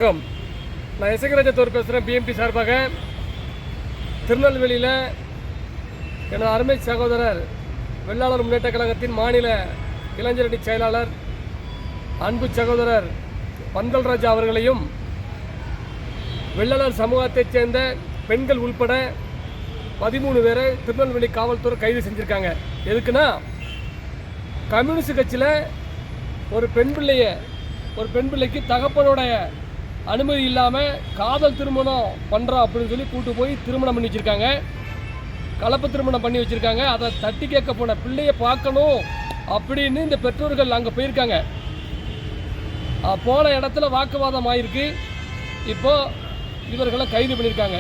வணக்கம். நான் இசைக்கராஜத்தோர் பேசுகிறேன். பிஎம்டி சார்பாக திருநெல்வேலியில் எனது அருமை சகோதரர் வெள்ளாளர் முன்னேற்ற கழகத்தின் மாநில இளைஞரணி செயலாளர் அன்பு சகோதரர் பந்தல்ராஜா அவர்களையும் வெள்ளாளர் சமூகத்தைச் சேர்ந்த பெண்கள் உள்பட 13 பேரை திருநெல்வேலி காவல்துறை கைது செஞ்சுருக்காங்க. எதுக்குன்னா, கம்யூனிஸ்ட் கட்சியில் ஒரு பெண் பிள்ளைக்கு தகப்பனுடைய அனுமதி இல்லாமல் காதல் திருமணம் பண்ணுறோம் அப்படின்னு சொல்லி கூட்டு போய் திருமணம் பண்ணி வச்சுருக்காங்க. கலப்பு திருமணம் பண்ணி வச்சுருக்காங்க. அதை தட்டி கேட்க போன பிள்ளையை பார்க்கணும் அப்படின்னு இந்த பெற்றோர்கள் அங்கே போயிருக்காங்க. போன இடத்துல வாக்குவாதம் ஆயிருக்கு. இப்போது இவர்களை கைது பண்ணியிருக்காங்க.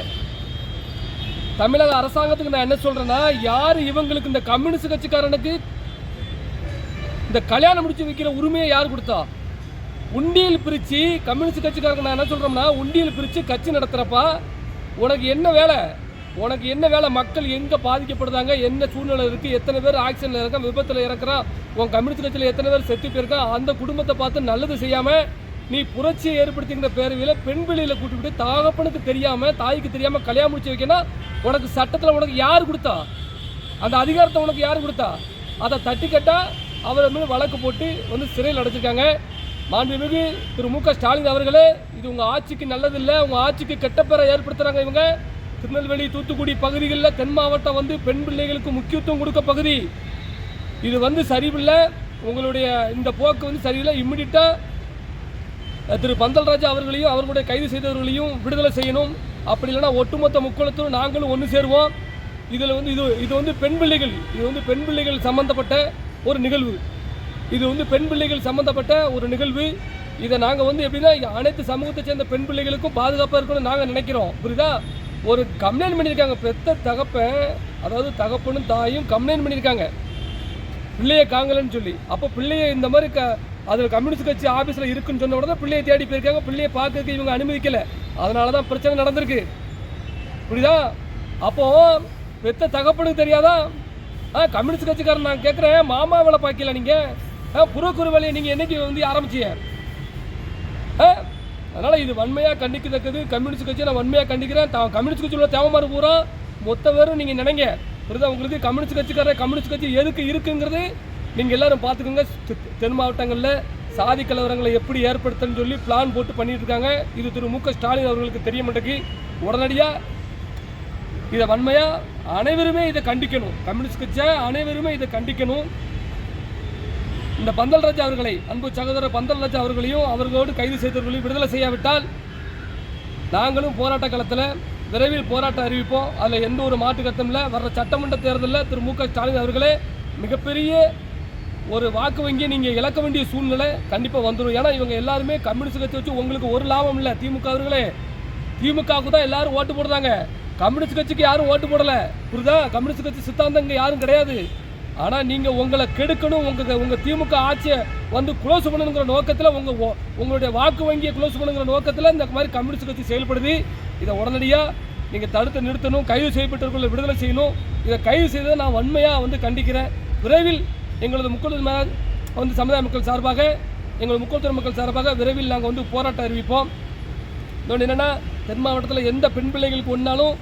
தமிழக அரசாங்கத்துக்கு நான் என்ன சொல்கிறேன்னா, யார் இவங்களுக்கு இந்த கம்யூனிஸ்ட் கட்சிக்காரனுக்கு இந்த கல்யாணம் முடிச்சு வைக்கிற உரிமையை யார் கொடுத்தா? உண்டியல் பிரித்து கம்யூனிஸ்ட் கட்சிக்காரங்க நான் என்ன சொல்கிறோம்னா, உண்டியல் பிரித்து கட்சி நடத்துகிறப்பா உனக்கு என்ன வேலை? மக்கள் எங்கே பாதிக்கப்படுதாங்க, என்ன சூழ்நிலை இருக்குது, எத்தனை பேர் ஆக்சிடென்ட்டில் இருக்கான், விபத்தில் இறக்குறான், உன் கம்யூனிஸ்ட் கட்சியில் எத்தனை பேர் செத்து போயிருக்கான், அந்த குடும்பத்தை பார்த்து நல்லது செய்யாமல் நீ புரட்சியை ஏற்படுத்திக்கிற பேரவையில் பெண் பிள்ளையில் கூட்டிவிட்டு தகப்பனுக்கு தெரியாமல் தாய்க்கு தெரியாமல் கல்யாணம் முடிச்சு வைக்கணும். உனக்கு சட்டத்தில் உனக்கு யார் கொடுத்தா? அந்த அதிகாரத்தை உனக்கு யார் கொடுத்தா? அதை தட்டி கேட்டால் அவரை மீது வழக்கு போட்டு சிறையில் அடைச்சிருக்காங்க. மாண்புமிகு திரு மு.க. ஸ்டாலின் அவர்களே, இது உங்கள் ஆட்சிக்கு நல்லதில்லை, உங்கள் ஆட்சிக்கு கெட்ட பேரை ஏற்படுத்துகிறாங்க. இவங்க திருநெல்வேலி தூத்துக்குடி பகுதிகளில் தென் மாவட்டம் பெண் பிள்ளைகளுக்கு முக்கியத்துவம் கொடுக்க பகுதி. இது சரியில்லை. உங்களுடைய இந்த போக்கு சரியில்லை. இம்மிடியட்டாக திரு பந்தல்ராஜா அவர்களையும் அவர்களுடைய கைது செய்தவர்களையும் விடுதலை செய்யணும். அப்படி இல்லைன்னா ஒட்டுமொத்த முக்குளத்தோடு நாங்களும் ஒன்று சேருவோம். இதில் இது பெண் பிள்ளைகள் சம்பந்தப்பட்ட ஒரு நிகழ்வு. பெண் பிள்ளைகள் சம்மந்தப்பட்ட ஒரு நிகழ்வு. இதை நாங்கள் எப்படின்னா, அனைத்து சமூகத்தை சேர்ந்த பெண் பிள்ளைகளுக்கும் பாதுகாப்பாக இருக்கணும்னு நாங்கள் நினைக்கிறோம். புரியுதா? ஒரு கம்ப்ளைண்ட் பண்ணியிருக்காங்க. பெத்த தகப்பன், அதாவது தகப்பனும் தாயும் கம்ப்ளைண்ட் பண்ணியிருக்காங்க பிள்ளையை காங்கலன்னு சொல்லி. அப்போ பிள்ளையை இந்த மாதிரி அதில் கம்யூனிஸ்ட் கட்சி ஆஃபீஸில் இருக்குன்னு சொன்ன உடனே பிள்ளையை தேடி போயிருக்காங்க. பிள்ளையை பார்க்கறதுக்கு இவங்க அனுமதிக்கலை. அதனால தான் பிரச்சனை நடந்திருக்கு. புரியுதா? அப்போது பெத்த தகப்பனுக்கு தெரியாதா? கம்யூனிஸ்ட் கட்சிக்காரன் நான் கேட்குறேன், மாமா வேலை பார்க்கல நீங்கள், புறக்குறு வேலையை நீங்கள் என்னைக்கு ஆரம்பிச்சிய? அதனால் இது வன்மையாக கண்டிக்கத்தக்கது. கம்யூனிஸ்ட் கட்சியை நான் வன்மையாக கண்டிக்கிறேன். கம்யூனிஸ்ட் கட்சியில் உள்ள தேவமாறு பூரா மொத்த பேரும் நீங்கள் நினைங்க. புரியுதா? உங்களுக்கு கம்யூனிஸ்ட் கட்சி எதுக்கு இருக்குங்கிறது நீங்கள் எல்லோரும் பார்த்துக்கோங்க. தென் மாவட்டங்களில் சாதி கலவரங்களை எப்படி ஏற்படுத்தன்னு சொல்லி பிளான் போட்டு பண்ணிட்டு இருக்காங்க. இது திரு மு.க. ஸ்டாலின் அவர்களுக்கு தெரிய மாட்டேங்குது. உடனடியாக இதை வன்மையாக அனைவருமே இதை கண்டிக்கணும். கம்யூனிஸ்ட் கட்சியை அனைவருமே இதை கண்டிக்கணும். இந்த பந்தல்ராஜா அவர்களை, அன்பு சகோதரர் பந்தல்ராஜா அவர்களையும் அவர்களோடு கைது செய்தவர்களையும் விடுதலை செய்யாவிட்டால் நாங்களும் போராட்ட காலத்தில் விரைவில் போராட்டம் அறிவிப்போம். அதில் எந்த ஒரு மாற்று கருத்தும் இல்லை. வர்ற சட்டமன்ற தேர்தலில் திரு மு.க. ஸ்டாலின் அவர்களே, மிகப்பெரிய ஒரு வாக்கு வங்கியை நீங்கள் இழக்க வேண்டிய சூழ்நிலை கண்டிப்பாக வந்துடும். ஏன்னா இவங்க எல்லாருமே கம்யூனிஸ்ட் கட்சி வச்சு உங்களுக்கு ஒரு லாபம் இல்லை. திமுக அவர்களே, திமுகவுக்கு தான் எல்லாரும் ஓட்டு போடுறாங்க. கம்யூனிஸ்ட் கட்சிக்கு யாரும் ஓட்டு போடலை. புரியுதா? கம்யூனிஸ்ட் கட்சி சித்தாந்தம் இங்கே யாரும் கிடையாது. ஆனால் நீங்கள் உங்களை கெடுக்கணும், உங்கள் திமுக ஆட்சியை க்ளோஸ் பண்ணணுங்கிற நோக்கத்தில், உங்களுடைய வாக்கு வங்கியை க்ளோஸ் பண்ணுங்கிற நோக்கத்தில் இந்த மாதிரி கம்யூனிஸ்ட் கட்சி செயல்படுது. இதை உடனடியாக நீங்கள் தடுத்து நிறுத்தணும். கைது செய்யப்பட்டவர்களை விடுதலை செய்யணும். இதை கைது செய்ததை நான் வன்மையாக கண்டிக்கிறேன். விரைவில் எங்களது முக்குளத்தூர் சமுதாய மக்கள் சார்பாக, எங்களது முக்குளத்தூர் மக்கள் சார்பாக விரைவில் நாங்கள் போராட்டம் அறிவிப்போம். இன்னொன்று என்னென்னா, தென் மாவட்டத்தில் எந்த பெண் பிள்ளைகளுக்கு ஒன்றாலும்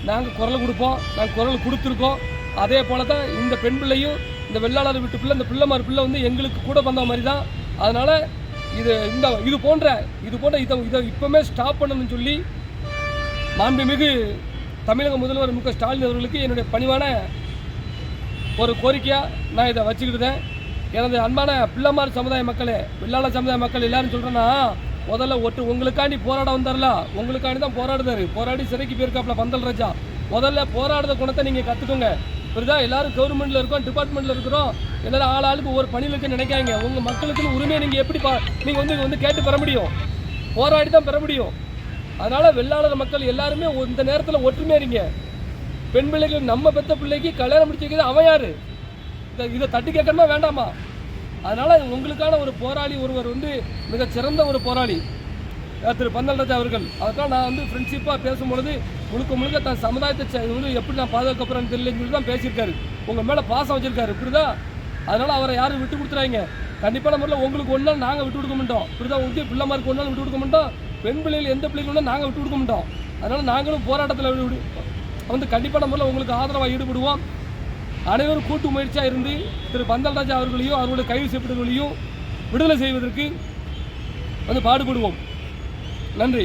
நாங்கள் குரல் கொடுப்போம். நாங்கள் குரல் கொடுத்துருக்கோம். அதே போல தான் இந்த பெண் பிள்ளையும், இந்த வெள்ளாளர் வீட்டு பிள்ளை, இந்த பிள்ளைமார் பிள்ளை எங்களுக்கு கூட வந்த மாதிரி தான். அதனால் இது போன்ற இதை இப்போவுமே ஸ்டாப் பண்ணணும்னு சொல்லி மாண்புமிகு தமிழக முதல்வர் மு.க. ஸ்டாலின் அவர்களுக்கு என்னுடைய பணிவான ஒரு கோரிக்கையாக நான் இதை வச்சுக்கிட்டுதேன். எனது அன்பான பிள்ளைமார் சமுதாய மக்களே, வெள்ளாளர் சமுதாய மக்கள் எல்லாரும் சொல்கிறேன்னா, முதல்ல உங்களுக்காண்டி போராட வந்தார்ல, உங்களுக்காண்டி தான் போராடி சிறைக்கு போயிருக்காப்புல பந்தல்ராஜா. முதல்ல போராடுற குணத்தை நீங்கள் கற்றுக்கோங்க. புரியுதா? எல்லாரும் கவர்மெண்ட்டில் இருக்கோம், டிபார்ட்மெண்ட்டில் இருக்கிறோம், எல்லாரும் ஆளுக்கு ஒரு பணியில் இருக்குன்னு நினைக்காங்க. உங்கள் மக்களுக்குன்னு உரிமையை நீங்கள் எப்படி நீங்கள் கேட்டு பெற முடியும்? போராடி தான் பெற முடியும். அதனால் வெள்ளாளர் மக்கள் எல்லாருமே இந்த நேரத்தில் ஒற்றுமையாக இருங்க. பெண் பிள்ளைகள், நம்ம பெற்ற பிள்ளைக்கு கல்யாணம் முடிச்சு வைக்கிறது அவன் யார்? இதை தட்டி கேட்கணுமா வேண்டாமா? அதனால் உங்களுக்கான ஒரு போராளி ஒருவர் மிகச்சிறந்த ஒரு போராளி திரு பந்தல்ராஜா அவர்கள். அதுக்காக நான் ஃப்ரெண்ட்ஷிப்பாக பேசும்பொழுது முழுக்க தன் சமுதாயத்தை எப்படி நான் பாதுகாக்கப்படுறேன்னு தெரியலன்னு சொல்லி தான் பேசியிருக்காரு. உங்கள் மேலே பாசம் வச்சுருக்காரு. புரியுதா? அதனால் அவரை யாரும் விட்டு கொடுத்துறாங்க. கண்டிப்பான முறையில் உங்களுக்கு ஒன்றால் நாங்கள் விட்டு கொடுக்க மாட்டோம். புரியுதா? பிள்ளைமாருக்கு ஒன்றாலும் விட்டு கொடுக்க மாட்டோம். பெண் பிள்ளைகள் எந்த பிள்ளைகளும் நாங்கள் விட்டு கொடுக்க மாட்டோம். அதனால் நாங்களும் போராட்டத்தில் வந்து கண்டிப்பான முறையில் உங்களுக்கு ஆதரவாக ஈடுபடுவோம். அனைவரும் கூட்டு முயற்சியாக இருந்து திரு பந்தல்ராஜா அவர்களையும் அவர்களுடைய கைது செய்யப்பட்டவர்களையும் விடுதலை செய்வதற்கு வந்து பாடுபடுவோம். நன்றி.